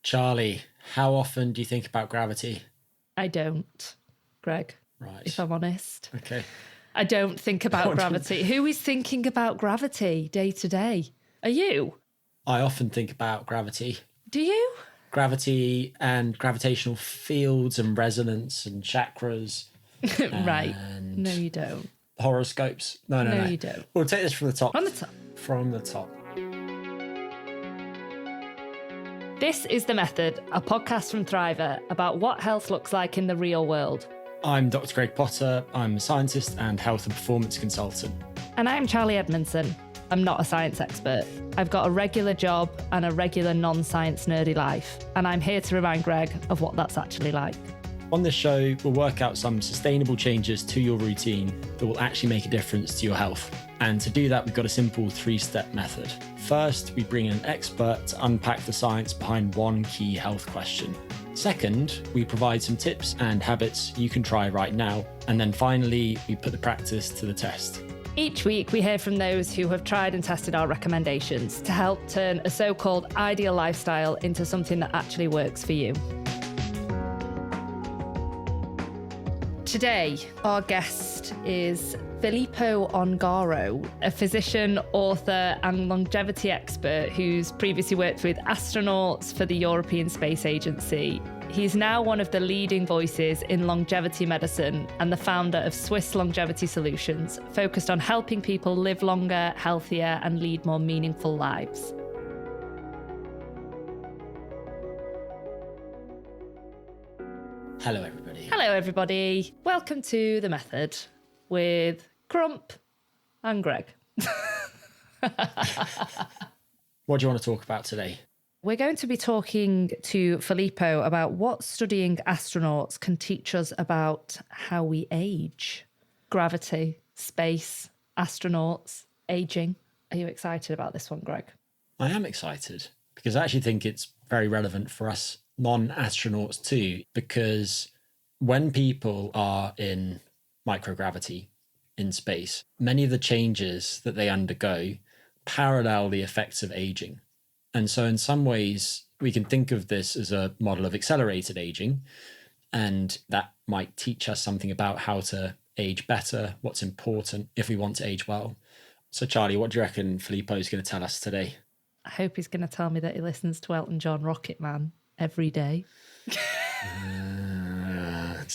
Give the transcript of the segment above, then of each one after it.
Charlie, how often do you think about gravity? I don't, Greg. Right. If I'm honest. Okay. I don't think about gravity. Who is thinking about gravity day to day? Are you? I often think about gravity. Do you? Gravity and gravitational fields and resonance and chakras. Right. And No, you don't. horoscopes. No. No, you don't. We'll take this from the top. From the top. From the top. This is The Method, a podcast from Thriver about what health looks like in the real world. I'm Dr. Greg Potter. I'm a scientist and health and performance consultant. And I'm Charlie Edmondson. I'm not a science expert. I've got a regular job and a regular non-science nerdy life. And I'm here to remind Greg of what that's actually like. On this show, we'll work out some sustainable changes to your routine that will actually make a difference to your health. And to do that, we've got a simple 3-step method. First, we bring in an expert to unpack the science behind one key health question. Second, we provide some tips and habits you can try right now. And then finally, we put the practice to the test. Each week, we hear from those who have tried and tested our recommendations to help turn a so-called ideal lifestyle into something that actually works for you. Today, our guest is Filippo Ongaro, a physician, author, and longevity expert who's previously worked with astronauts for the European Space Agency. He's now one of the leading voices in longevity medicine and the founder of Swiss Longevity Solutions, focused on helping people live longer, healthier, and lead more meaningful lives. Hello, everybody. Hello, everybody. Welcome to The Method with Crump and Greg. What do you want to talk about today? We're going to be talking to Filippo about what studying astronauts can teach us about how we age. Gravity, space, astronauts, aging. Are you excited about this one, Greg? I am excited because I actually think it's very relevant for us non-astronauts too, because when people are in microgravity in space, many of the changes that they undergo parallel the effects of aging. And so in some ways, we can think of this as a model of accelerated aging, and that might teach us something about how to age better, what's important if we want to age well. So Charlie, what do you reckon Filippo is going to tell us today? I hope he's going to tell me that he listens to Elton John Rocket Man every day. It's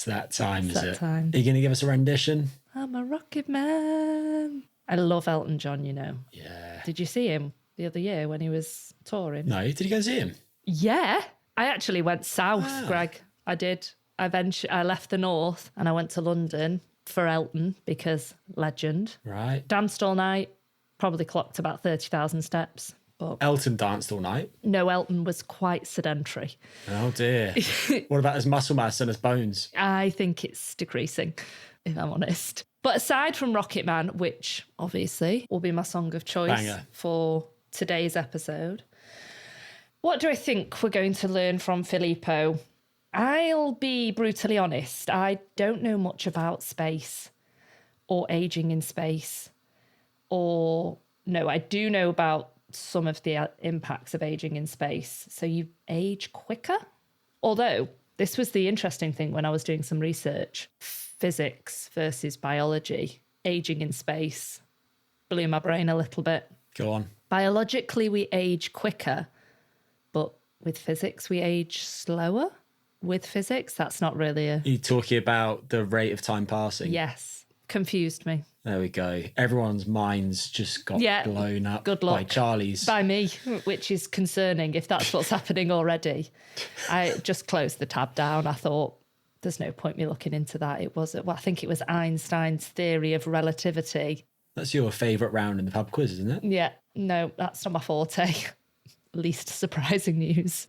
that time, It's is that it? time. Are you going to give us a rendition? I'm a rocket man. I love Elton John, you know. Yeah. Did you see him the other year when he was touring? No, did you go see him? Yeah. I actually went south, Greg. I did. I left the north and I went to London for Elton because legend. Right. Danced all night, probably clocked about 30,000 steps. But Elton danced all night. no, Elton was quite sedentary. Oh dear. What about his muscle mass and his bones? I think it's decreasing, if I'm honest. But aside from Rocket Man, which obviously will be my song of choice Banger. for today's episode, what do I think we're going to learn from Filippo? I'll be brutally honest. I don't know much about space or aging in space. Or, no, I do know about some of the impacts of aging in space. So you age quicker? Although, this was the interesting thing when I was doing some research. Physics versus biology. Aging in space blew my brain a little bit. Go on. Biologically, we age quicker, but with physics, we age slower. With physics, that's not really a... Are you talking about the rate of time passing? Yes, confused me. There we go. Everyone's minds just got blown up good luck. by Charlie's. By me, which is concerning if that's what's happening already. I just closed the tab down. I thought, there's no point me looking into that. It was, well, I think it was Einstein's theory of relativity. That's your favourite round in the pub quiz, isn't it? Yeah, no, that's not my forte. Least surprising news.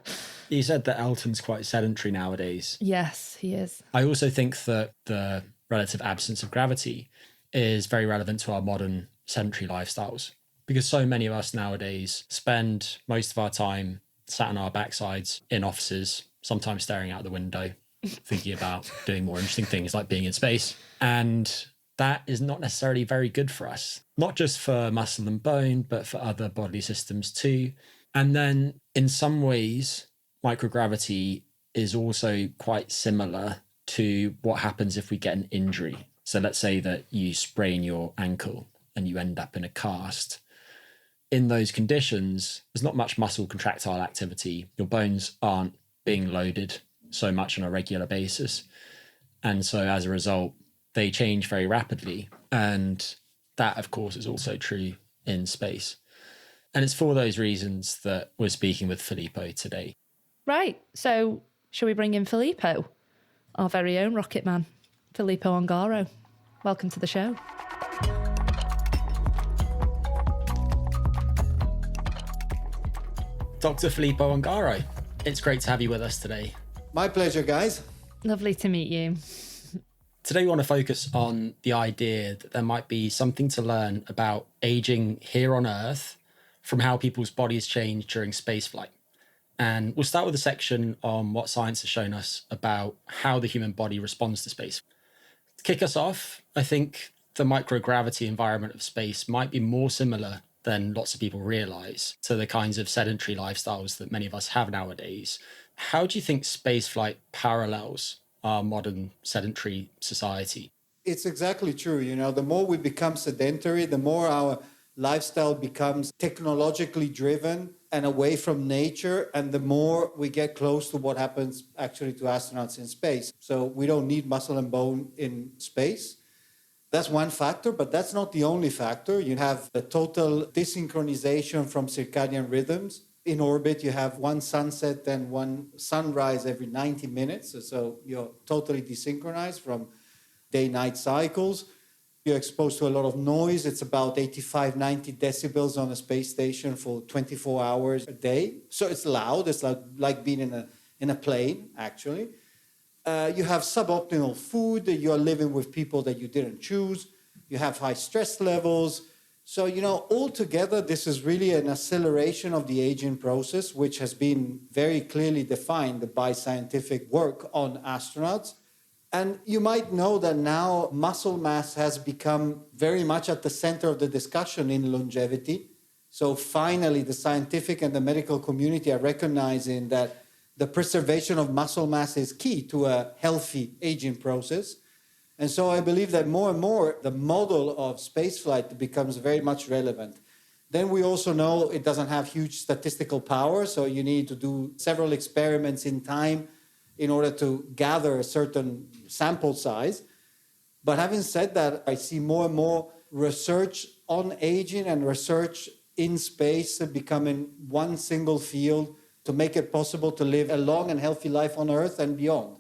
You said that Elton's quite sedentary nowadays. Yes, he is. I also think that the relative absence of gravity is very relevant to our modern sedentary lifestyles, because so many of us nowadays spend most of our time sat on our backsides in offices, sometimes staring out the window, thinking about doing more interesting things like being in space. And that is not necessarily very good for us, not just for muscle and bone, but for other bodily systems too. And then in some ways, microgravity is also quite similar to what happens if we get an injury. So let's say that you sprain your ankle and you end up in a cast. In those conditions, there's not much muscle contractile activity. Your bones aren't being loaded so much on a regular basis. And so as a result, they change very rapidly. And that, of course, is also true in space. And it's for those reasons that we're speaking with Filippo today. Right. So shall we bring in Filippo, our very own rocket man, Filippo Ongaro? Welcome to the show. Dr. Filippo Ongaro, it's great to have you with us today. My pleasure, guys. Lovely to meet you. Today we want to focus on the idea that there might be something to learn about aging here on Earth from how people's bodies change during spaceflight. And we'll start with a section on what science has shown us about how the human body responds to space. To kick us off, I think the microgravity environment of space might be more similar than lots of people realize to the kinds of sedentary lifestyles that many of us have nowadays. How do you think spaceflight parallels our modern sedentary society? It's exactly true. You know, the more we become sedentary, the more our lifestyle becomes technologically driven and away from nature, and the more we get close to what happens actually to astronauts in space. So we don't need muscle and bone in space. That's one factor, but that's not the only factor. You have the total desynchronization from circadian rhythms. In orbit, you have one sunset and one sunrise every 90 minutes. So you're totally desynchronized from day-night cycles. You're exposed to a lot of noise. It's about 85, 90 decibels on a space station for 24 hours a day. So it's loud. It's like being in a plane, actually. You have suboptimal food. You're living with people that you didn't choose. You have high stress levels. So, you know, altogether, this is really an acceleration of the aging process, which has been very clearly defined by scientific work on astronauts. And you might know that now muscle mass has become very much at the center of the discussion in longevity. So finally, the scientific and the medical community are recognizing that the preservation of muscle mass is key to a healthy aging process. And so I believe that more and more the model of spaceflight becomes very much relevant. Then we also know it doesn't have huge statistical power, so you need to do several experiments in time in order to gather a certain sample size. But having said that, I see more and more research on aging and research in space becoming one single field to make it possible to live a long and healthy life on Earth and beyond.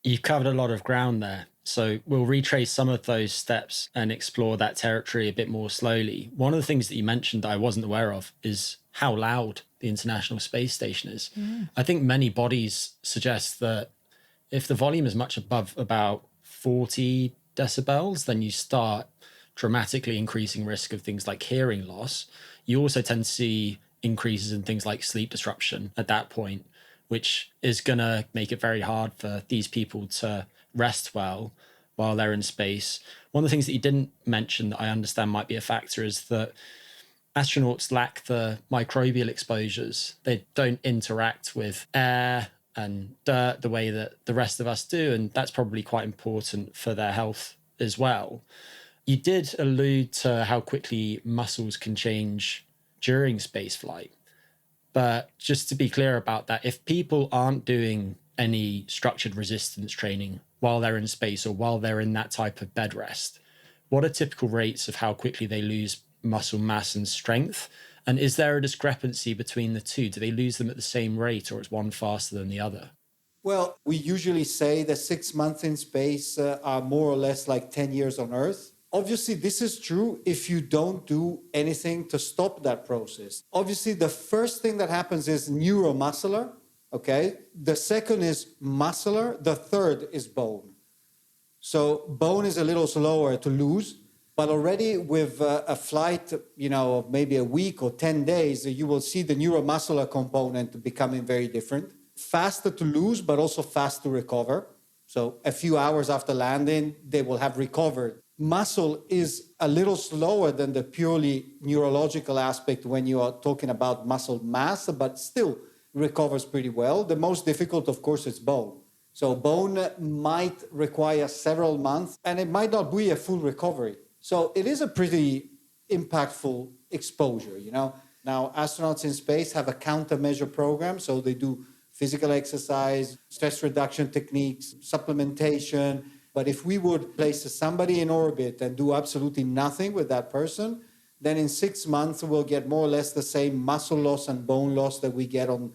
You've covered a lot of ground there. So we'll retrace some of those steps and explore that territory a bit more slowly. One of the things that you mentioned that I wasn't aware of is how loud the International Space Station is. I think many bodies suggest that if the volume is much above about 40 decibels, then you start dramatically increasing risk of things like hearing loss. You also tend to see increases in things like sleep disruption at that point, which is going to make it very hard for these people to rest well while they're in space. One of the things that you didn't mention that I understand might be a factor is that astronauts lack the microbial exposures. They don't interact with air and dirt the way that the rest of us do, and that's probably quite important for their health as well. You did allude to how quickly muscles can change during spaceflight. But just to be clear about that, if people aren't doing any structured resistance training while they're in space or while they're in that type of bed rest, what are typical rates of how quickly they lose muscle mass and strength? And is there a discrepancy between the two? Do they lose them at the same rate, or is one faster than the other? Well, we usually say that 6 months in space are more or less like 10 years on Earth. Obviously, this is true if you don't do anything to stop that process. Obviously, the first thing that happens is neuromuscular, okay? The second is muscular. The third is bone. So bone is a little slower to lose, but already with a flight, you know, of maybe a week or 10 days, you will see the neuromuscular component becoming very different. Faster to lose, but also fast to recover. So a few hours after landing, they will have recovered. Muscle is a little slower than the purely neurological aspect when you are talking about muscle mass, but still recovers pretty well. The most difficult, of course, is bone. So bone might require several months, and it might not be a full recovery. So it is a pretty impactful exposure, you know. Now, astronauts in space have a countermeasure program, so they do physical exercise, stress reduction techniques, supplementation. But if we would place somebody in orbit and do absolutely nothing with that person, then in 6 months we'll get more or less the same muscle loss and bone loss that we get on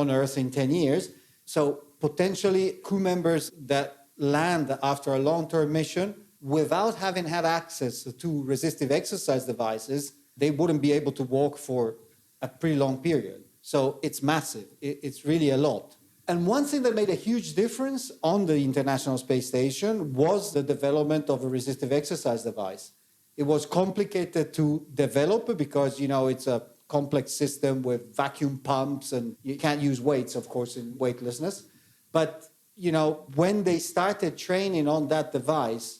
Earth in 10 years. So potentially crew members that land after a long-term mission without having had access to resistive exercise devices, they wouldn't be able to walk for a pretty long period. So it's massive. It's really a lot. And one thing that made a huge difference on the International Space Station was the development of a resistive exercise device. It was complicated to develop because, you know, it's a complex system with vacuum pumps and you can't use weights, of course, in weightlessness. But, you know, when they started training on that device,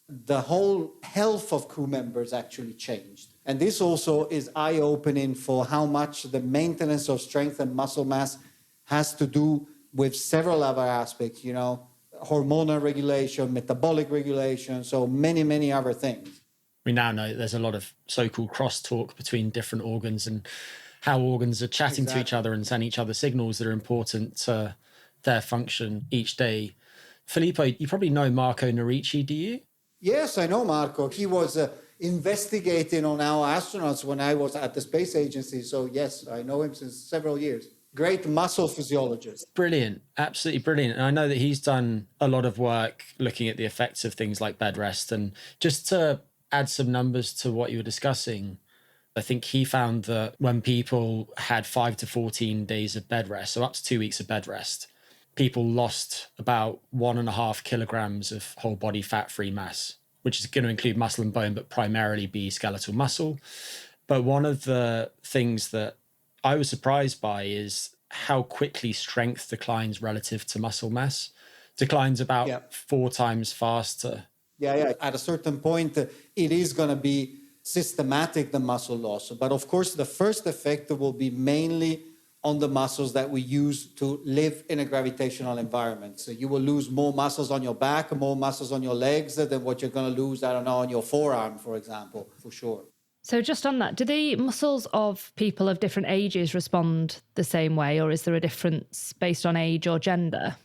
the whole health of crew members actually changed. And this also is eye-opening for how much the maintenance of strength and muscle mass has to do with several other aspects, you know, hormonal regulation, metabolic regulation, so many, many other things. We now know there's a lot of so-called crosstalk between different organs and how organs are chatting to each other and sending each other signals that are important to their function each day. Filippo, you probably know Marco Nerici, do you? Yes, I know Marco. He was investigating on our astronauts when I was at the space agency. So yes, I know him since several years. Great muscle physiologist. Brilliant, absolutely brilliant. And I know that he's done a lot of work looking at the effects of things like bed rest. And just to add some numbers to what you were discussing, I think he found that when people had 5 to 14 days of bed rest, so up to 2 weeks of bed rest, people lost about 1.5 kilograms of whole body fat-free mass, which is going to include muscle and bone, but primarily be skeletal muscle. But one of the things that I was surprised by is how quickly strength declines relative to muscle mass. Declines about 4 times faster. Yeah. At a certain point, it is going to be systematic, the muscle loss. But of course, the first effect will be mainly on the muscles that we use to live in a gravitational environment. So you will lose more muscles on your back, more muscles on your legs than what you're going to lose, I don't know, on your forearm, for example, for sure. So just on that, do the muscles of people of different ages respond the same way, or is there a difference based on age or gender?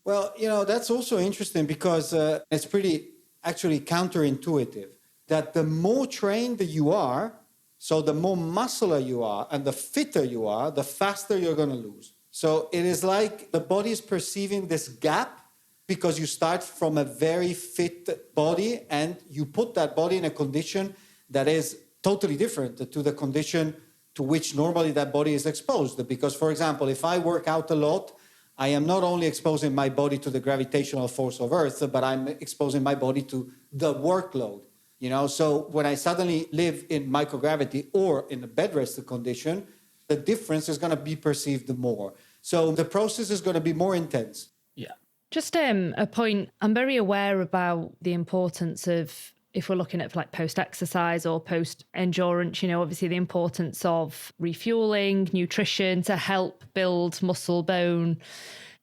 Well, you know, that's also interesting because it's pretty actually counterintuitive that the more trained you are, so the more muscular you are and the fitter you are, the faster you're going to lose. So it is like the body is perceiving this gap because you start from a very fit body and you put that body in a condition that is totally different to the condition to which normally that body is exposed. Because, for example, if I work out a lot, I am not only exposing my body to the gravitational force of Earth, but I'm exposing my body to the workload. You know, so when I suddenly live in microgravity or in a bed rested condition, the difference is going to be perceived more. So the process is going to be more intense. Yeah. Just a point, I'm very aware about the importance of, if we're looking at like post-exercise or post-endurance, you know, obviously the importance of refueling, nutrition to help build muscle, bone,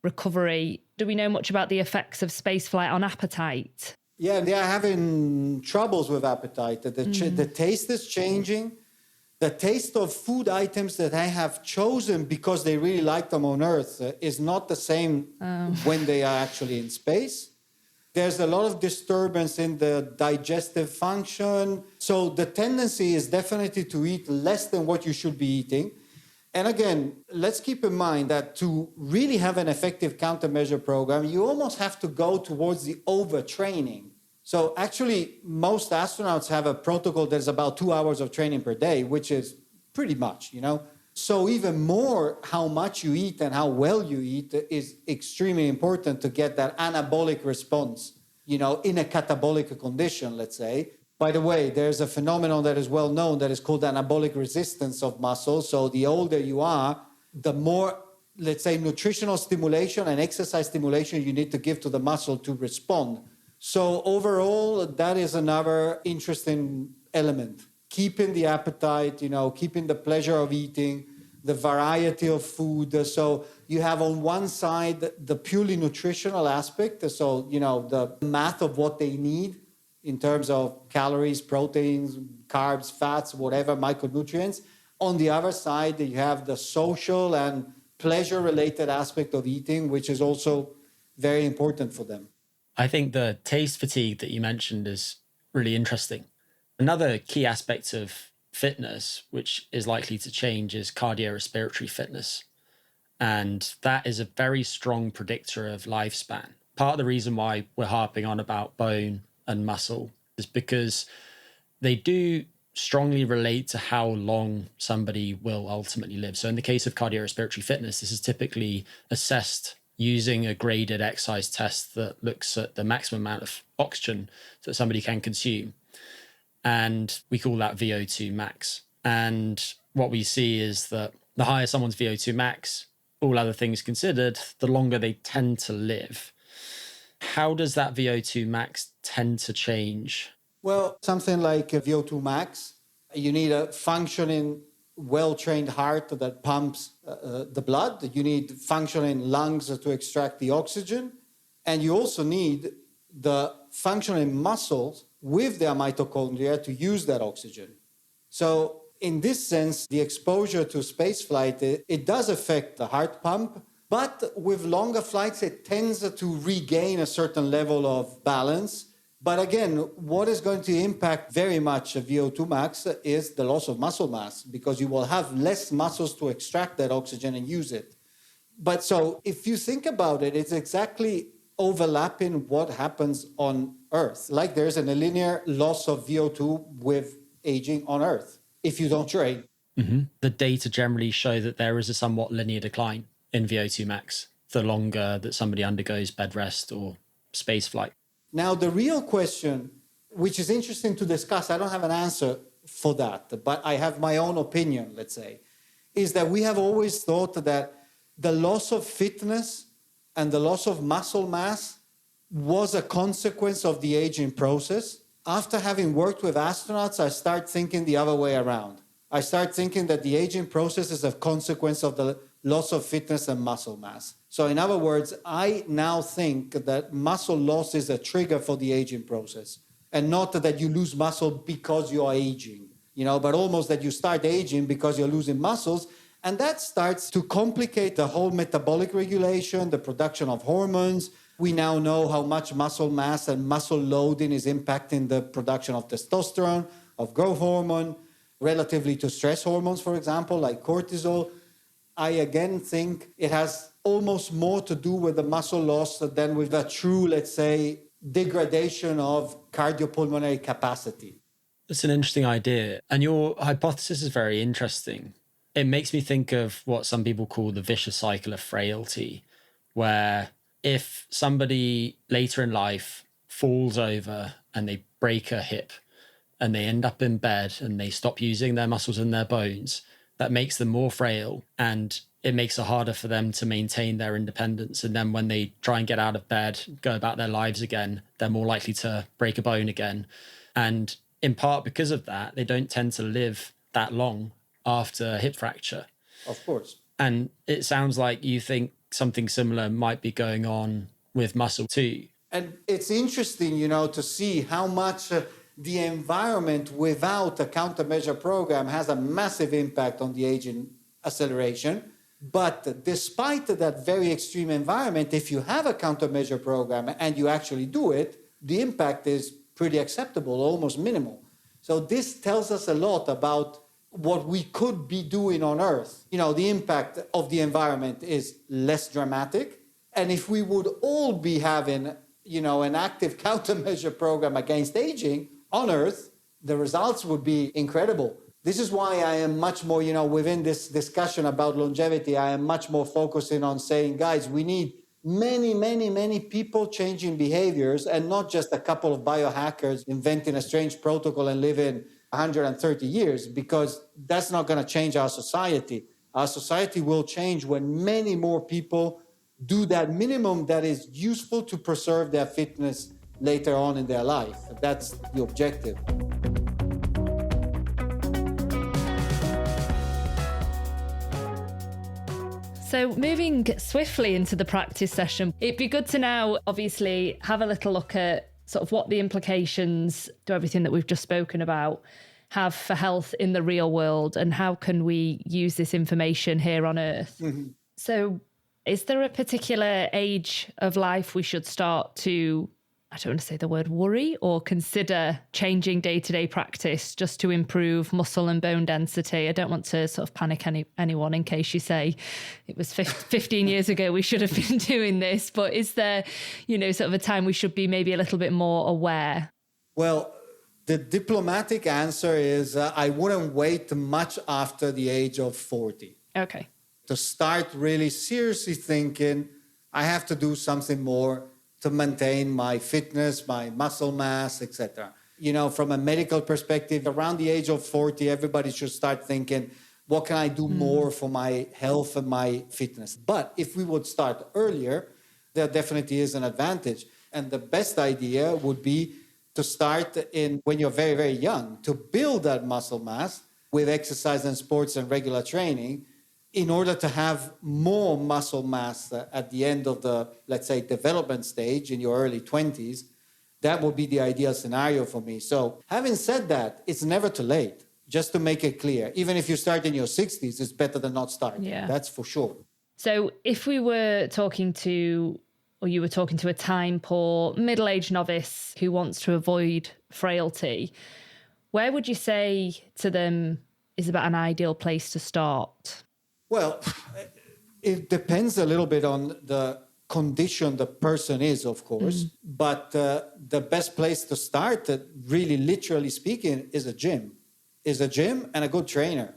recovery. Do we know much about the effects of spaceflight on appetite? Yeah, they are having troubles with appetite. The taste is changing. The taste of food items that I have chosen because they really like them on Earth is not the same when they are actually in space. There's a lot of disturbance in the digestive function. So the tendency is definitely to eat less than what you should be eating. And again, let's keep in mind that to really have an effective countermeasure program, you almost have to go towards the overtraining. So actually, most astronauts have a protocol that is about 2 hours of training per day, which is pretty much, you know. So even more how much you eat and how well you eat is extremely important to get that anabolic response, you know, in a catabolic condition, let's say. By the way, there's a phenomenon that is well known that is called anabolic resistance of muscle. So the older you are, the more, let's say, nutritional stimulation and exercise stimulation you need to give to the muscle to respond. So overall, that is another interesting element. Keeping the appetite, you know, keeping the pleasure of eating, the variety of food. So you have on one side the purely nutritional aspect, so, the math of what they need in terms of calories, proteins, carbs, fats, whatever, micronutrients. On the other side, you have the social and pleasure-related aspect of eating, which is also very important for them. I think the taste fatigue that you mentioned is really interesting. Another key aspect of fitness, which is likely to change, is cardiorespiratory fitness. And that is a very strong predictor of lifespan. Part of the reason why we're harping on about bone and muscle is because they do strongly relate to how long somebody will ultimately live. So in the case of cardiorespiratory fitness, this is typically assessed using a graded exercise test that looks at the maximum amount of oxygen that somebody can consume. And we call that VO2 max. And what we see is that the higher someone's VO2 max, all other things considered, the longer they tend to live. How does that VO2 max tend to change? Well, something like a VO2 max, you need a functioning, well-trained heart that pumps the blood. You need functioning lungs to extract the oxygen. And you also need the functioning muscles with their mitochondria to use that oxygen. So in this sense, the exposure to space flight, it does affect the heart pump, but with longer flights, it tends to regain a certain level of balance. But again, what is going to impact very much a VO2 max is the loss of muscle mass, because you will have less muscles to extract that oxygen and use it. But so if you think about it, it's exactly overlapping what happens on Earth. Like there's a linear loss of VO2 with aging on Earth if you don't train. Mm-hmm. The data generally show that there is a somewhat linear decline in VO2 max the longer that somebody undergoes bed rest or space flight. Now, the real question, which is interesting to discuss, I don't have an answer for that, but I have my own opinion, let's say, is that we have always thought that the loss of fitness and the loss of muscle mass was a consequence of the aging process. After having worked with astronauts, I start thinking the other way around. I start thinking that the aging process is a consequence of the loss of fitness and muscle mass. So in other words, I now think that muscle loss is a trigger for the aging process, and not that you lose muscle because you are aging, but almost that you start aging because you're losing muscles. And that starts to complicate the whole metabolic regulation, the production of hormones. We now know how much muscle mass and muscle loading is impacting the production of testosterone, of growth hormone, relatively to stress hormones, for example, like cortisol. I again think it has almost more to do with the muscle loss than with a true, let's say, degradation of cardiopulmonary capacity. It's an interesting idea. And your hypothesis is very interesting. It makes me think of what some people call the vicious cycle of frailty, where if somebody later in life falls over and they break a hip and they end up in bed and they stop using their muscles and their bones, that makes them more frail, and it makes it harder for them to maintain their independence. And then when they try and get out of bed, go about their lives again, they're more likely to break a bone again. And in part because of that, they don't tend to live that long after a hip fracture. Of course. And it sounds like you think something similar might be going on with muscle too. And it's interesting, to see how much the environment without a countermeasure program has a massive impact on the aging acceleration. But despite that very extreme environment, if you have a countermeasure program and you actually do it, the impact is pretty acceptable, almost minimal. So this tells us a lot about what we could be doing on Earth. The impact of the environment is less dramatic. And if we would all be having, an active countermeasure program against aging on Earth, the results would be incredible. This is why I am much more, within this discussion about longevity, I am much more focusing on saying, guys, we need many, many, many people changing behaviors, and not just a couple of biohackers inventing a strange protocol and living 130 years, because that's not going to change our society. Our society will change when many more people do that minimum that is useful to preserve their fitness later on in their life. That's the objective. So moving swiftly into the practice session, it'd be good to now obviously have a little look at sort of what the implications to everything that we've just spoken about have for health in the real world and how can we use this information here on Earth. Mm-hmm. So is there a particular age of life we should start to, I don't want to say the word worry, or consider changing day-to-day practice just to improve muscle and bone density? I don't want to sort of panic anyone in case you say it was 15 years ago we should have been doing this, but is there, sort of a time we should be maybe a little bit more aware? Well, the diplomatic answer is I wouldn't wait much after the age of 40. Okay. To start really seriously thinking, I have to do something more to maintain my fitness, my muscle mass, etc. From a medical perspective, around the age of 40, everybody should start thinking, what can I do more for my health and my fitness? But if we would start earlier, there definitely is an advantage. And the best idea would be to start when you're very, very young, to build that muscle mass with exercise and sports and regular training in order to have more muscle mass at the end of the, let's say, development stage in your early 20s. That would be the ideal scenario for me. So having said that, it's never too late, just to make it clear. Even if you start in your 60s, it's better than not start. Yeah. That's for sure. So if we were talking to, or you were talking to a time-poor, middle-aged novice who wants to avoid frailty, where would you say to them is about an ideal place to start? Well, it depends a little bit on the condition the person is, of course. But the best place to start, really literally speaking, is a gym. And a good trainer.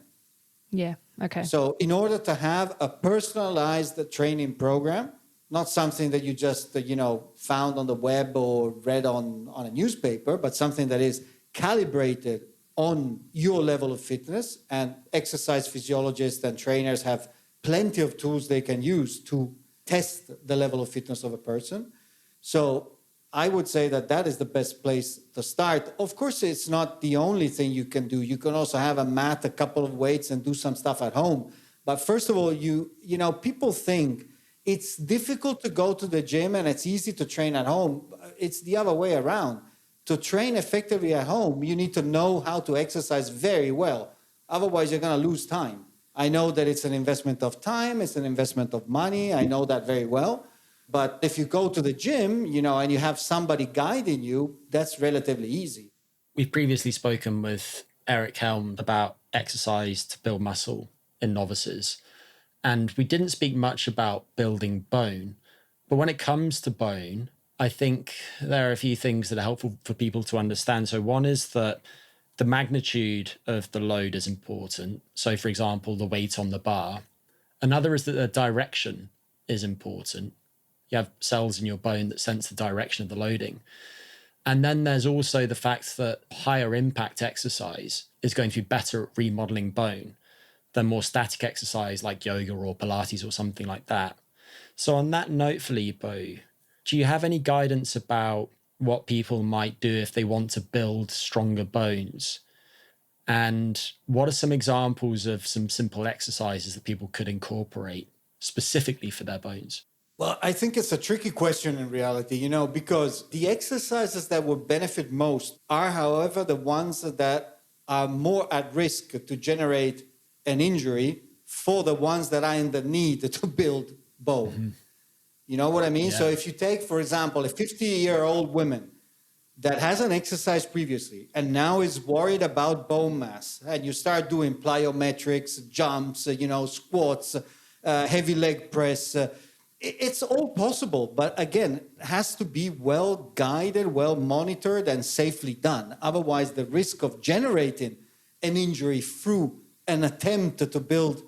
Yeah, okay. So in order to have a personalized training program, not something that you just, found on the web or read on a newspaper, but something that is calibrated on your level of fitness, and exercise physiologists and trainers have plenty of tools they can use to test the level of fitness of a person. So I would say that is the best place to start. Of course, it's not the only thing you can do. You can also have a mat, a couple of weights, and do some stuff at home. But first of all, people think it's difficult to go to the gym and it's easy to train at home. It's the other way around. To train effectively at home, you need to know how to exercise very well. Otherwise, you're going to lose time. I know that it's an investment of time, it's an investment of money. I know that very well. But if you go to the gym, and you have somebody guiding you, that's relatively easy. We've previously spoken with Eric Helm about exercise to build muscle in novices. And we didn't speak much about building bone. But when it comes to bone, I think there are a few things that are helpful for people to understand. So one is that the magnitude of the load is important. So, for example, the weight on the bar. Another is that the direction is important. You have cells in your bone that sense the direction of the loading. And then there's also the fact that higher impact exercise is going to be better at remodeling bone than more static exercise like yoga or Pilates or something like that. So on that note, Filippo, do you have any guidance about what people might do if they want to build stronger bones? And what are some examples of some simple exercises that people could incorporate specifically for their bones? Well, I think it's a tricky question in reality, because the exercises that would benefit most are, however, the ones that are more at risk to generate an injury for the ones that are in the need to build bone. Mm-hmm. You know what I mean? Yeah. So if you take, for example, a 50-year-old woman that hasn't exercised previously and now is worried about bone mass, and you start doing plyometrics, jumps, squats, heavy leg press, it's all possible. But again, it has to be well guided, well monitored, and safely done. Otherwise, the risk of generating an injury through an attempt to build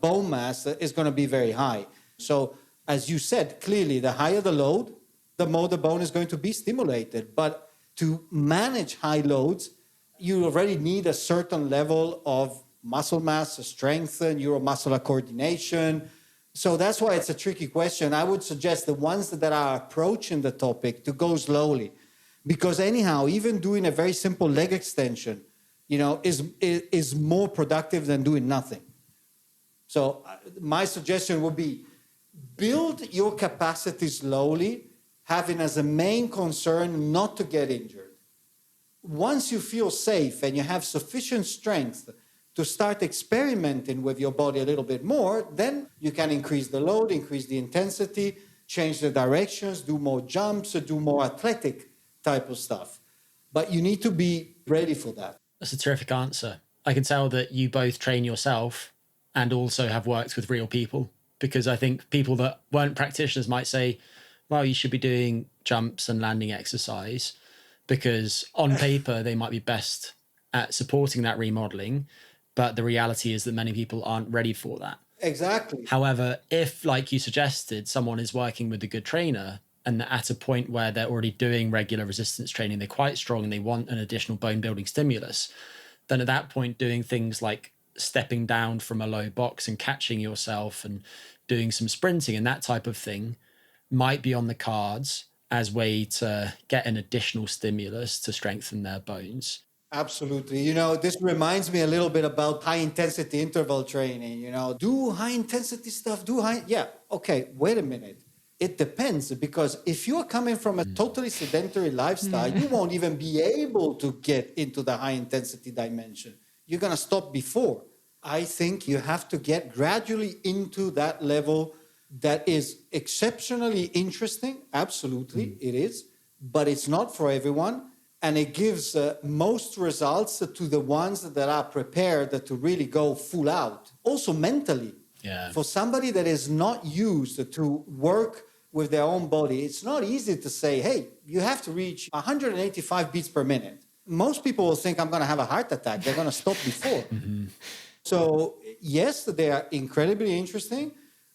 bone mass is going to be very high. So, as you said, clearly, the higher the load, the more the bone is going to be stimulated. But to manage high loads, you already need a certain level of muscle mass, strength, neuromuscular coordination. So that's why it's a tricky question. I would suggest the ones that are approaching the topic to go slowly. Because anyhow, even doing a very simple leg extension, is more productive than doing nothing. So my suggestion would be build your capacity slowly, having as a main concern not to get injured. Once you feel safe and you have sufficient strength to start experimenting with your body a little bit more, then you can increase the load, increase the intensity, change the directions, do more jumps, or do more athletic type of stuff. But you need to be ready for that. That's a terrific answer. I can tell that you both train yourself and also have worked with real people, because I think people that weren't practitioners might say, well, you should be doing jumps and landing exercise, because on paper they might be best at supporting that remodeling, but the reality is that many people aren't ready for that. Exactly. However, if, like you suggested, someone is working with a good trainer and at a point where they're already doing regular resistance training, they're quite strong and they want an additional bone building stimulus, then at that point doing things like stepping down from a low box and catching yourself and doing some sprinting and that type of thing might be on the cards as way to get an additional stimulus to strengthen their bones. Absolutely. You know, this reminds me a little bit about high intensity interval training. You know, do high intensity stuff, yeah, okay, wait a minute. It depends, because if you're coming from a totally sedentary lifestyle, you won't even be able to get into the high intensity dimension. You're going to stop before. I think you have to get gradually into that level that is exceptionally interesting. Absolutely, it is. But it's not for everyone. And it gives most results to the ones that are prepared to really go full out. Also mentally. Yeah. For somebody that is not used to work with their own body, it's not easy to say, hey, you have to reach 185 beats per minute. Most people will think I'm going to have a heart attack. They're going to stop before. So yes, they are incredibly interesting.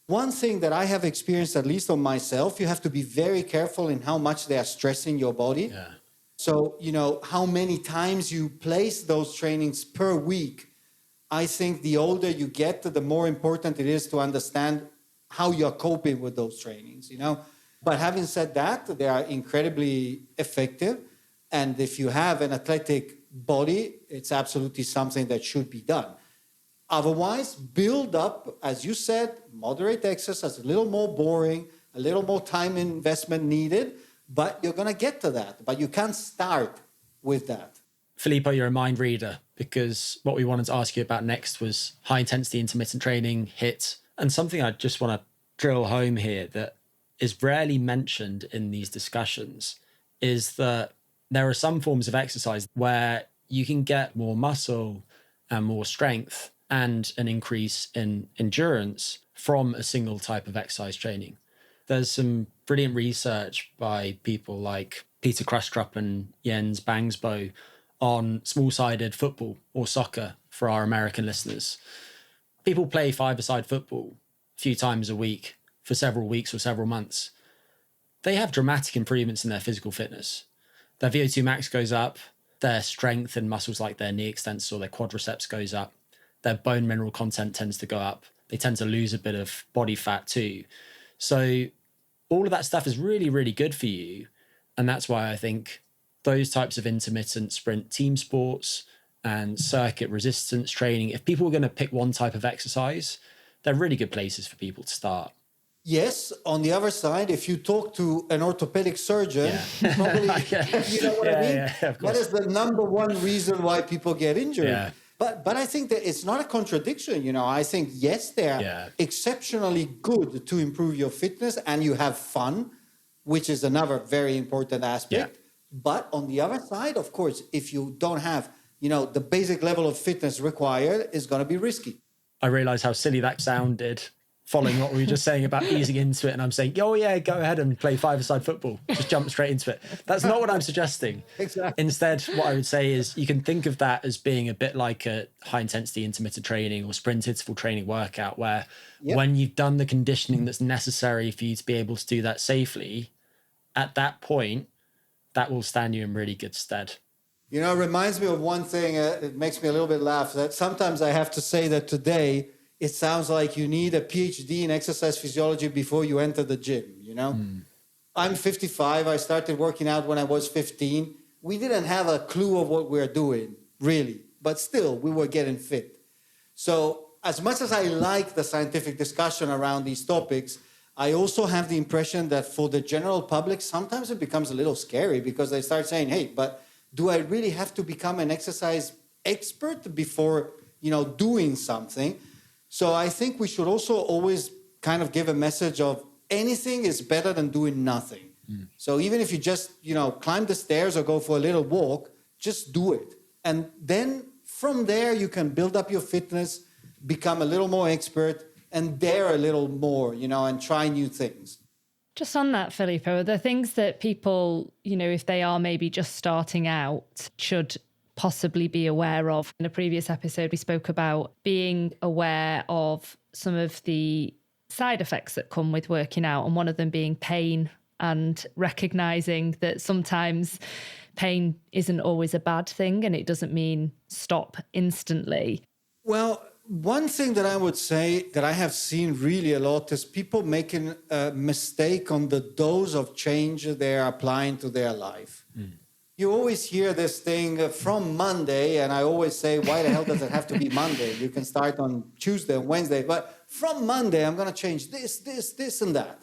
One thing that I have experienced, at least on myself, you have to be very careful in how much they are stressing your body. Yeah. So, you know, how many times you place those trainings per week. I think the older you get, the more important it is to understand how you're coping with those trainings, you know. But having said that, they are incredibly effective. And if you have an athletic body, it's absolutely something that should be done. Otherwise, build up, as you said, moderate exercise, a little more boring, a little more time investment needed, but you're going to get to that. But you can't start with that. Filippo, you're a mind reader, because what we wanted to ask you about next was high intensity intermittent training, HIIT, and something I just want to drill home here that is rarely mentioned in these discussions is that there are some forms of exercise where you can get more muscle and more strength and an increase in endurance from a single type of exercise training. There's some brilliant research by people like Peter Krustrup and Jens Bangsbo on small-sided football or soccer for our American listeners. People play five-a-side football a few times a week for several weeks or several months. They have dramatic improvements in their physical fitness. Their VO2 max goes up, their strength in muscles like their knee extensors or their quadriceps goes up, their bone mineral content tends to go up. They tend to lose a bit of body fat too. So all of that stuff is really, really good for you. And that's why I think those types of intermittent sprint team sports and circuit resistance training, if people are going to pick one type of exercise, they're really good places for people to start. Yes, on the other side, if you talk to an orthopedic surgeon, probably, you know what I mean? That is the number one reason why people get injured. Yeah. But I think that it's not a contradiction, you know. I think, yes, they are exceptionally good to improve your fitness and you have fun, which is another very important aspect. Yeah. But on the other side, of course, if you don't have, you know, the basic level of fitness required, it's going to be risky. I realize how silly that sounded following what we were just saying about easing into it. And I'm saying, oh yeah, go ahead and play five-a-side football. Just jump straight into it. That's not what I'm suggesting. Exactly. Instead, what I would say is you can think of that as being a bit like a high-intensity intermittent training or sprint interval training workout, where when you've done the conditioning that's necessary for you to be able to do that safely, at that point, that will stand you in really good stead. You know, it reminds me of one thing. It makes me a little bit laugh that sometimes I have to say that today, it sounds like you need a PhD in exercise physiology before you enter the gym, you know? I'm 55. I started working out when I was 15. We didn't have a clue of what we were doing, really. But still, we were getting fit. So as much as I like the scientific discussion around these topics, I also have the impression that for the general public, sometimes it becomes a little scary because they start saying, hey, but do I really have to become an exercise expert before, doing something? So I think we should also always kind of give a message of anything is better than doing nothing. So even if you just, climb the stairs or go for a little walk, just do it. And then from there, you can build up your fitness, become a little more expert, and dare a little more, and try new things. Just on that, Filippo, are there things that people, if they are maybe just starting out, should possibly be aware of? In a previous episode, we spoke about being aware of some of the side effects that come with working out, and one of them being pain, and recognizing that sometimes pain isn't always a bad thing and it doesn't mean stop instantly. Well, one thing that I would say that I have seen really a lot is people making a mistake on the dose of change they're applying to their life. You always hear this thing from Monday, and I always say, why the hell does it have to be Monday? You can start on Tuesday and Wednesday, but from Monday, I'm going to change this, and that.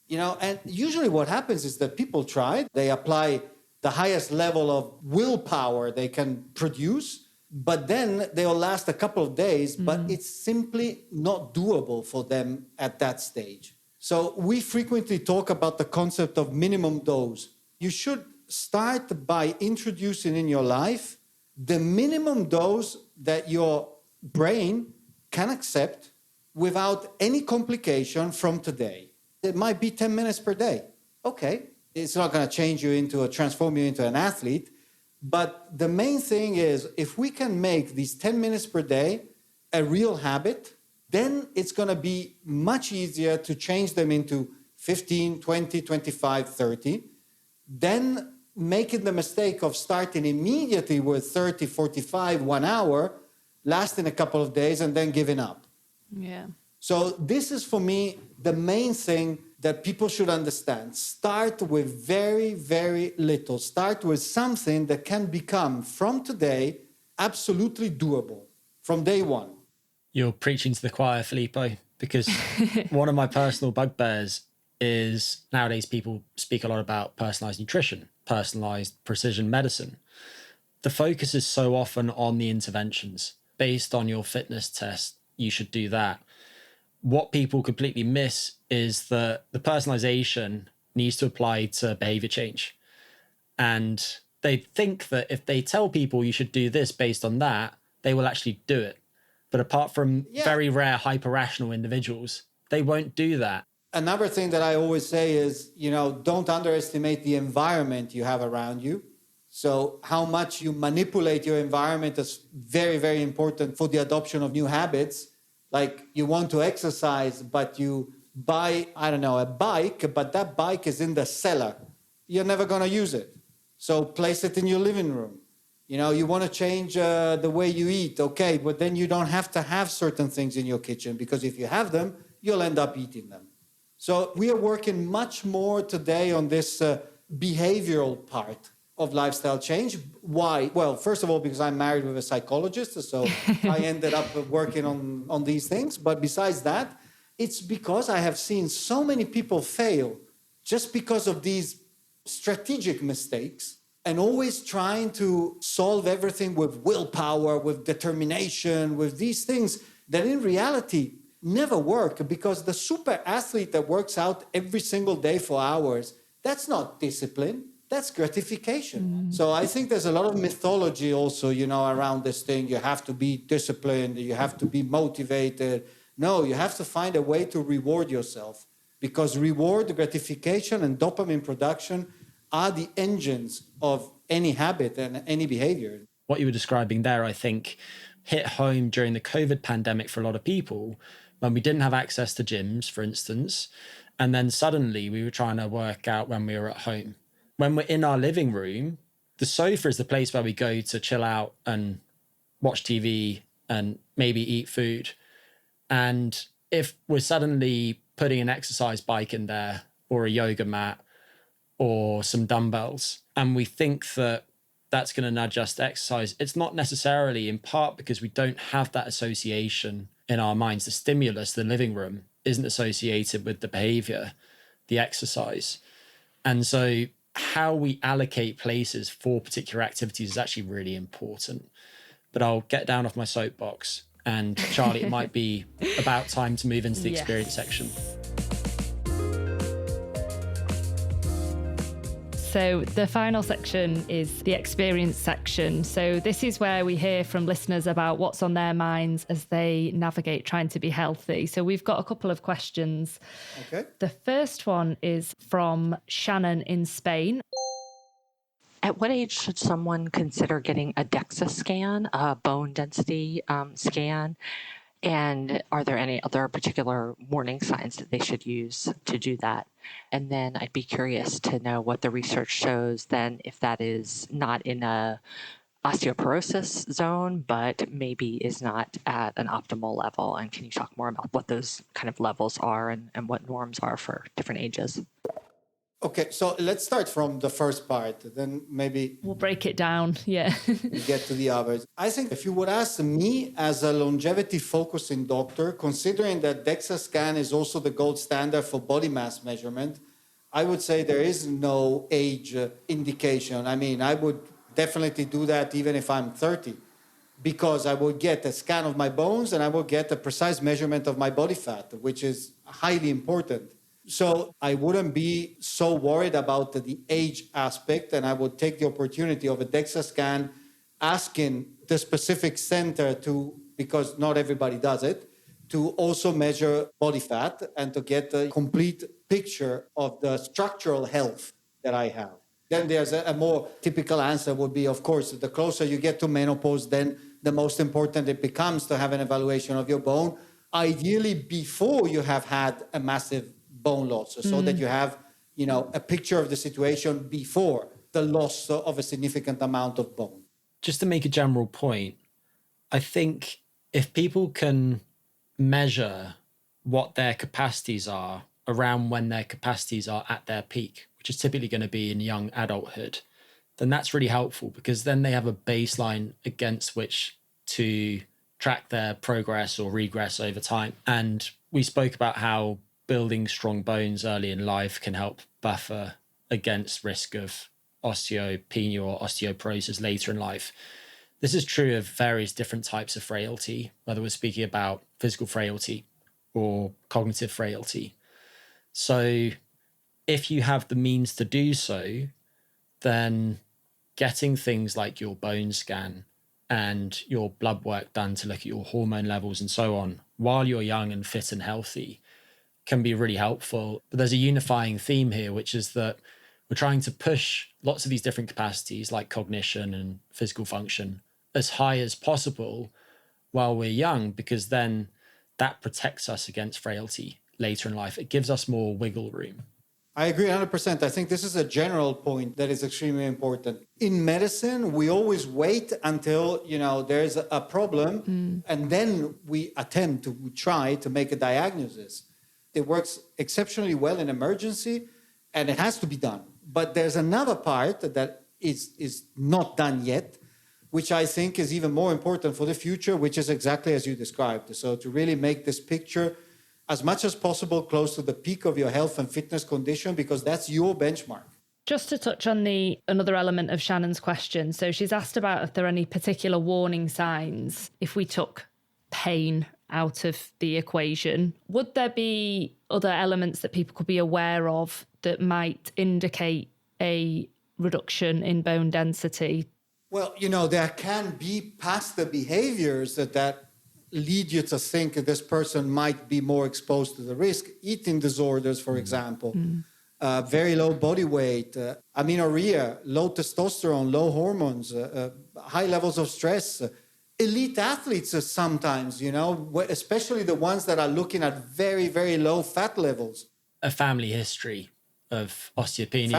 And usually what happens is that people try, they apply the highest level of willpower they can produce, but then they'll last a couple of days, but it's simply not doable for them at that stage. So we frequently talk about the concept of minimum dose. You should start by introducing in your life the minimum dose that your brain can accept without any complication from today. It might be 10 minutes per day. Okay, it's not going to transform you into an athlete. But the main thing is, if we can make these 10 minutes per day a real habit, then it's going to be much easier to change them into 15, 20, 25, 30. Then making the mistake of starting immediately with 30, 45, 1 hour, lasting a couple of days, and then giving up. Yeah. So this is, for me, the main thing that people should understand. Start with very, very little. Start with something that can become, from today, absolutely doable from day one. You're preaching to the choir, Filippo, because one of my personal bugbears is nowadays people speak a lot about personalized nutrition, personalized precision medicine. The focus is so often on the interventions. Based on your fitness test, you should do that. What people completely miss is that the personalization needs to apply to behavior change. And they think that if they tell people you should do this based on that, they will actually do it. But apart from very rare hyper-rational individuals, they won't do that. Another thing that I always say is, don't underestimate the environment you have around you. So how much you manipulate your environment is very, very important for the adoption of new habits. Like you want to exercise, but you buy, a bike, but that bike is in the cellar. You're never going to use it. So place it in your living room. You want to change the way you eat. Okay, but then you don't have to have certain things in your kitchen, because if you have them, you'll end up eating them. So we are working much more today on this behavioral part of lifestyle change. Why? Well, first of all, because I'm married with a psychologist, so I ended up working on these things. But besides that, it's because I have seen so many people fail just because of these strategic mistakes, and always trying to solve everything with willpower, with determination, with these things that in reality never work, because the super athlete that works out every single day for hours, that's not discipline. That's gratification. So I think there's a lot of mythology also, around this thing. You have to be disciplined. You have to be motivated. No, you have to find a way to reward yourself, because reward, gratification, and dopamine production are the engines of any habit and any behavior. What you were describing there, I think, hit home during the COVID pandemic for a lot of people, when we didn't have access to gyms, for instance, and then suddenly we were trying to work out when we were at home. When we're in our living room, the sofa is the place where we go to chill out and watch TV and maybe eat food. And if we're suddenly putting an exercise bike in there, or a yoga mat, or some dumbbells, and we think that that's going to nudge us to exercise, it's not necessarily, in part because we don't have that association in our minds, the stimulus, the living room, isn't associated with the behavior, the exercise. And so how we allocate places for particular activities is actually really important. But I'll get down off my soapbox. And Charlie, it might be about time to move into the experience section. So the final section is the experience section. So this is where we hear from listeners about what's on their minds as they navigate trying to be healthy. So we've got a couple of questions. Okay. The first one is from Shannon in Spain. At what age should someone consider getting a DEXA scan, a bone density scan? And are there any other particular warning signs that they should use to do that? And then I'd be curious to know what the research shows then if that is not in a osteoporosis zone, but maybe is not at an optimal level. And can you talk more about what those kind of levels are and what norms are for different ages? Okay, so let's start from the first part, then maybe we'll break it down. Yeah. we get to the others. I think if you would ask me as a longevity focusing doctor, considering that DEXA scan is also the gold standard for body mass measurement, I would say there is no age indication. I mean, I would definitely do that even if I'm 30, because I would get a scan of my bones and I will get a precise measurement of my body fat, which is highly important. So I wouldn't be so worried about the age aspect, and I would take the opportunity of a DEXA scan, asking the specific center to, because not everybody does it, to also measure body fat and to get a complete picture of the structural health that I have. Then there's a more typical answer would be, of course, the closer you get to menopause, then the most important it becomes to have an evaluation of your bone, ideally before you have had a massive bone loss, so that you have, a picture of the situation before the loss of a significant amount of bone. Just to make a general point, I think if people can measure what their capacities are around when their capacities are at their peak, which is typically going to be in young adulthood, then that's really helpful, because then they have a baseline against which to track their progress or regress over time. And we spoke about how building strong bones early in life can help buffer against risk of osteopenia or osteoporosis later in life. This is true of various different types of frailty, whether we're speaking about physical frailty or cognitive frailty. So if you have the means to do so, then getting things like your bone scan and your blood work done to look at your hormone levels and so on while you're young and fit and healthy can be really helpful. But there's a unifying theme here, which is that we're trying to push lots of these different capacities like cognition and physical function as high as possible while we're young, because then that protects us against frailty later in life. It gives us more wiggle room. I agree 100%. I think this is a general point that is extremely important. In medicine, we always wait until, there's a problem, and then we attempt to try to make a diagnosis. It works exceptionally well in emergency, and it has to be done. But there's another part that is not done yet, which I think is even more important for the future, which is exactly as you described. So to really make this picture as much as possible close to the peak of your health and fitness condition, because that's your benchmark. Just to touch on another element of Shannon's question. So she's asked about if there are any particular warning signs if we took pain out of the equation. Would there be other elements that people could be aware of that might indicate a reduction in bone density? Well, there can be past the behaviors that lead you to think that this person might be more exposed to the risk. Eating disorders, for example, very low body weight, amenorrhea, low testosterone, low hormones, high levels of stress. Elite athletes sometimes, especially the ones that are looking at very, very low fat levels. A family history of osteopenia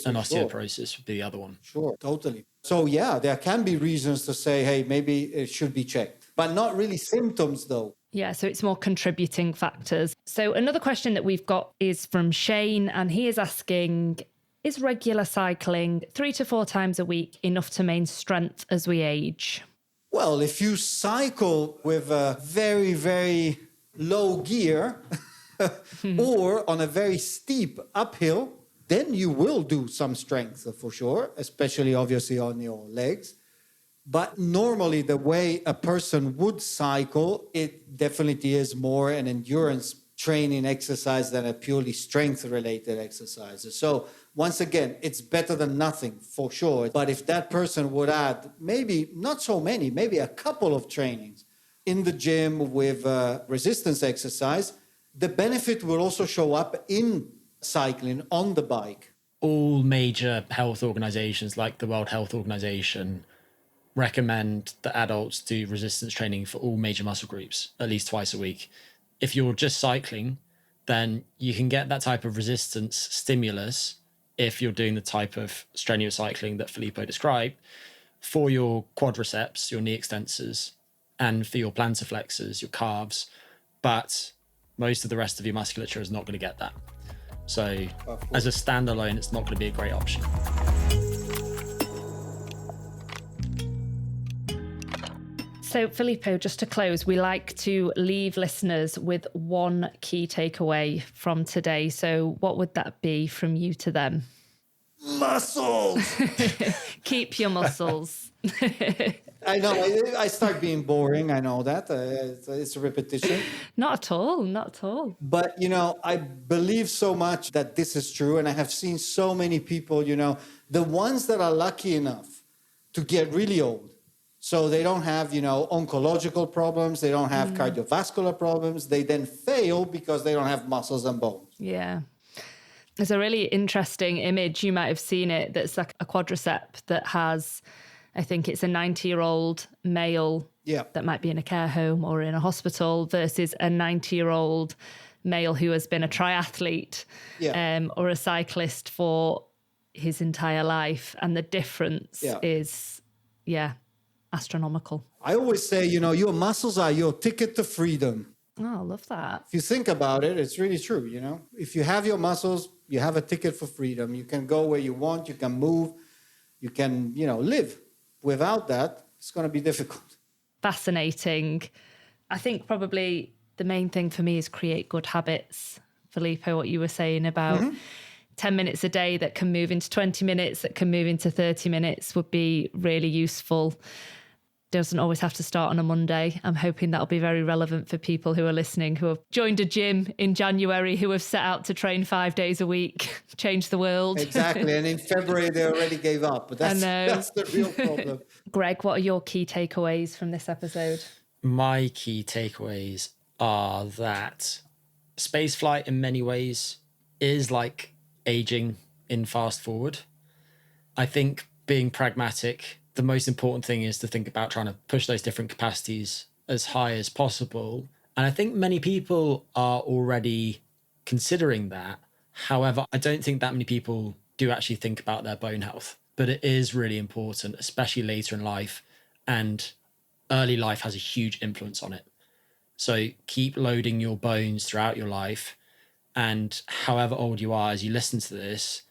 and osteoporosis would be the other one. Sure, totally. So yeah, there can be reasons to say, hey, maybe it should be checked, but not really symptoms though. Yeah, so it's more contributing factors. So another question that we've got is from Shane, and he is asking, is regular cycling 3 to 4 times a week enough to maintain strength as we age? Well, if you cycle with a very, very low gear or on a very steep uphill, then you will do some strength for sure, especially obviously on your legs. But normally the way a person would cycle, it definitely is more an endurance training exercise than a purely strength-related exercise. So once again, it's better than nothing for sure. But if that person would add maybe not so many, maybe a couple of trainings in the gym with resistance exercise, the benefit will also show up in cycling on the bike. All major health organizations like the World Health Organization recommend that adults do resistance training for all major muscle groups at least twice a week. If you're just cycling, then you can get that type of resistance stimulus if you're doing the type of strenuous cycling that Filippo described for your quadriceps, your knee extensors, and for your plantar flexors, your calves. But most of the rest of your musculature is not going to get that. So as a standalone, it's not going to be a great option. So, Filippo, just to close, we like to leave listeners with one key takeaway from today. So what would that be from you to them? Muscles! Keep your muscles. I know, I start being boring. I know that. It's a repetition. Not at all, not at all. But, I believe so much that this is true. And I have seen so many people, the ones that are lucky enough to get really old, so they don't have, oncological problems. They don't have cardiovascular problems. They then fail because they don't have muscles and bones. Yeah. There's a really interesting image. You might have seen it. That's like a quadricep that has, I think it's a 90-year-old male that might be in a care home or in a hospital versus a 90-year-old male who has been a triathlete or a cyclist for his entire life. And the difference is, astronomical. I always say, your muscles are your ticket to freedom. Oh, I love that. If you think about it, it's really true, If you have your muscles, you have a ticket for freedom. You can go where you want, you can move, you can, live. Without that, it's going to be difficult. Fascinating. I think probably the main thing for me is create good habits. Filippo, what you were saying about 10 minutes a day that can move into 20 minutes, that can move into 30 minutes would be really useful. Doesn't always have to start on a Monday. I'm hoping that'll be very relevant for people who are listening, who have joined a gym in January, who have set out to train 5 days a week, change the world. Exactly. And in February, they already gave up. But that's the real problem. Greg, what are your key takeaways from this episode? My key takeaways are that spaceflight in many ways is like aging in fast forward. I think being pragmatic, the most important thing is to think about trying to push those different capacities as high as possible. And I think many people are already considering that. However, I don't think that many people do actually think about their bone health. But it is really important, especially later in life. And early life has a huge influence on it. So keep loading your bones throughout your life. And however old you are, as you listen to this,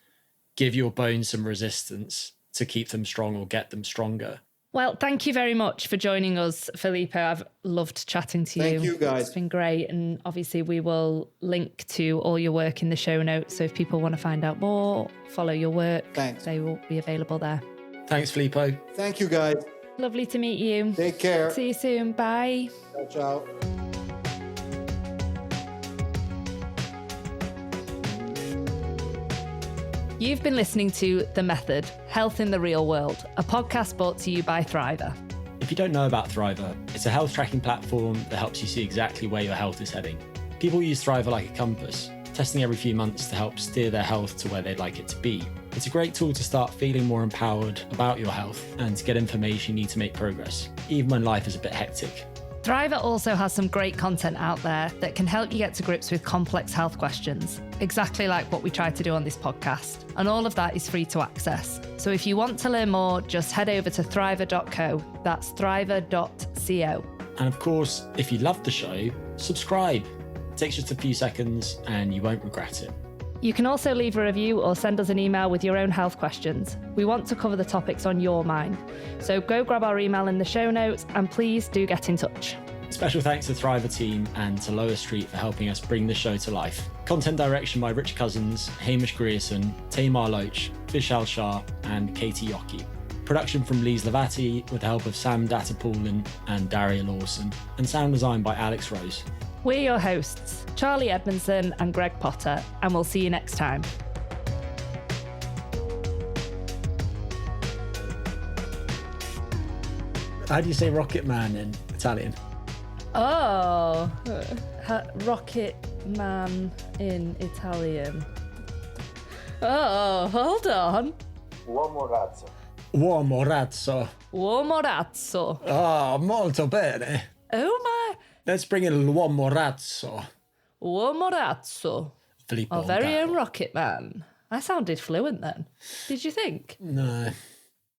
give your bones some resistance to keep them strong or get them stronger. Well, thank you very much for joining us, Filippo. I've loved chatting to you. Thank you, guys. It's been great. And obviously we will link to all your work in the show notes. So if people want to find out more, follow your work, they will be available there. Thanks, Filippo. Thank you, guys. Lovely to meet you. Take care. See you soon. Bye. Ciao, ciao. You've been listening to The Method, Health in the Real World, a podcast brought to you by Thriver. If you don't know about Thriver, it's a health tracking platform that helps you see exactly where your health is heading. People use Thriver like a compass, testing every few months to help steer their health to where they'd like it to be. It's a great tool to start feeling more empowered about your health and to get information you need to make progress, even when life is a bit hectic. Thriver also has some great content out there that can help you get to grips with complex health questions, exactly like what we try to do on this podcast. And all of that is free to access. So if you want to learn more, just head over to thriver.co. That's thriver.co. And of course, if you love the show, subscribe. It takes just a few seconds and you won't regret it. You can also leave a review or send us an email with your own health questions. We want to cover the topics on your mind. So go grab our email in the show notes and please do get in touch. Special thanks to Thriver team and to Lower Street for helping us bring the show to life. Content direction by Richard Cousins, Hamish Grierson, Tamar Loach, Vishal Shah and Katie Yockey. Production from Lise Lavati with the help of Sam Datapoulin and Daria Lawson. And sound design by Alex Rose. We're your hosts, Charlie Edmondson and Greg Potter, and we'll see you next time. How do you say Rocket Man in Italian? Oh, Rocket Man in Italian. Oh, hold on. Uomo razzo. Uomo razzo. Uomo razzo. Oh, molto bene. Oh my. Let's bring in l'uomo razzo. Uomo razzo. Filippo Our very Ongaro. own Rocket Man. I sounded fluent then. Did you think? No.